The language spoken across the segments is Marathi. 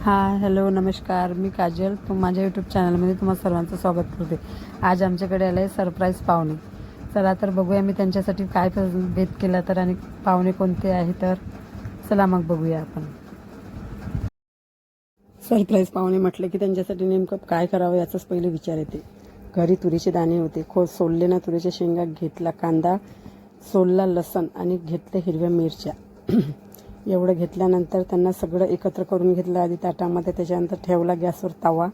हाय हॅलो नमस्कार, मी काजल. माझ्या यूट्यूब चॅनलमध्ये तुम्हाला सर्वांचं स्वागत करते. आज आमच्याकडे आलं आहे सरप्राईज पाहुणे. चला तर बघूया मी त्यांच्यासाठी काय भेट केला तर, आणि पाहुणे कोणते आहे तर चला मग बघूया आपण. सरप्राईज पाहुणे म्हटले की त्यांच्यासाठी नेमकं काय करावं याचाच पहिले विचार येते. घरी तुरीचे दाणे होते, सोलले ना तुरीच्या शेंगा, घेतला कांदा, सोलला लसण आणि घेतले हिरव्या मिरच्या. एवढं घेतल्यानंतर त्यांना सगळं एकत्र करून घेतलं आधी ताटामध्ये. त्याच्यानंतर ठेवला गॅसवर तवा.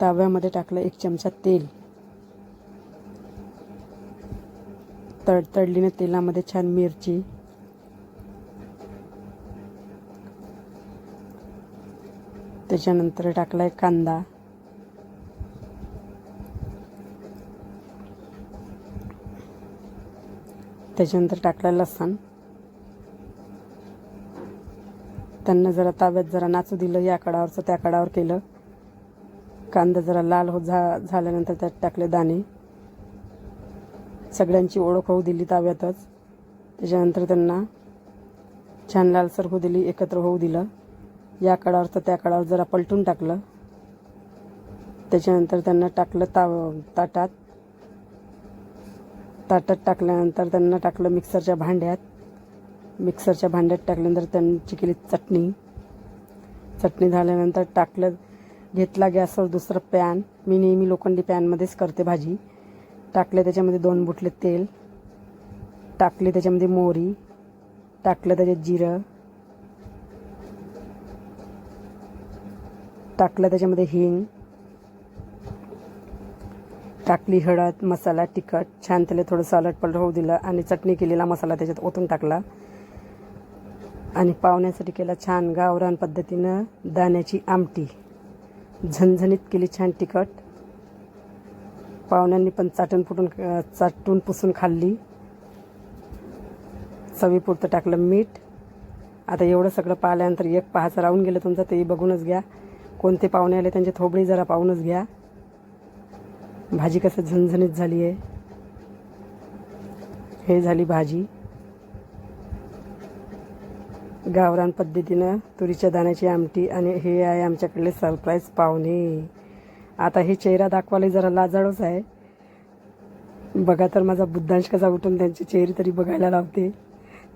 तव्यामध्ये टाकलं 1 चमचा तेल. तडतडलीने तेलामध्ये छान मिरची, त्याच्यानंतर टाकलाय कांदा, त्याच्यानंतर टाकला लसण. त्यांना जरा ताव्यात जरा नाचू दिलं, या कडावरचं त्या कडावर केलं. कांदा जरा लाल झाल्यानंतर त्यात टाकले दाणे. सगळ्यांची ओळख होऊ दिली ताव्यातच. त्याच्यानंतर त्यांना छान लालसर होऊ दिली, एकत्र होऊ दिलं. या कडावरचं त्या कडावर जरा पलटून टाकलं. त्याच्यानंतर त्यांना टाकलं ताटात टाकल्यानंतर त्यांना टाकलं मिक्सरच्या भांड्यात. मिक्सरच्या भांड्यात टाकल्यानंतर त्यांची केली चटणी झाल्यानंतर घेतला गॅसवर दुसरं पॅन. मी नेहमी लोखंडी पॅनमध्येच करते भाजी. टाकले त्याच्यामध्ये 2 बुटले तेल. टाकले त्याच्यामध्ये मोहरी. टाकलं त्याच्यात जिरं. टाकलं त्याच्यामध्ये हिंग. टाकली हळद, मसाला, तिखट. छान त्याला थोडं सालट होऊ दिलं आणि चटणी केलेला मसाला त्याच्यात ओतून टाकला. आणि पाहुण्यासाठी केला छान गावरान पद्धतीनं दाण्याची आमटी. झणझणीत केली, छान तिखट. पाहुण्यांनी पण चाटून पुसून खाल्ली. चवीपुरतं टाकलं मीठ. आता एवढं सगळं पाहिल्यानंतर एक पाहाचं राहून गेलं तुमचं, तेही बघूनच घ्या. कोणते पाहुणे आले त्यांची थोबडी जरा पाहूनच घ्या. भाजी कसं झणझणीत झाली आहे. हे झाली भाजी गावरान पद्धतीनं तुरीच्या दाण्याची आमटी. आणि हे आहे आमच्याकडले सरप्राईज पाहुणे. आता हे चेहरा दाखवायला जरा लाजाळूच आहे. बघा तर माझा बुद्धांश कसा उठून त्यांची चेहरे तरी बघायला लावते.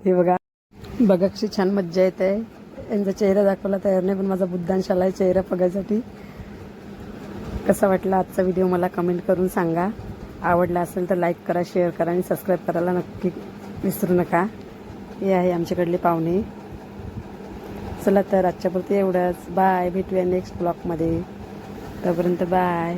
हे बघा कशी छान मज्जा येते. यांचा चेहरा दाखवायला तयार नाही, पण माझा बुद्धांश आला आहे चेहरा बघायसाठी. कसा वाटला आजचा व्हिडिओ मला कमेंट करून सांगा. आवडला असेल तर लाईक करा, शेअर करा आणि सबस्क्राईब करायला नक्की विसरू नका. हे आहे आमच्याकडले पाहुणे. चला तर आजच्यापुरती एवढंच. बाय. भेटूया नेक्स्ट ब्लॉगमध्ये. तोपर्यंत बाय.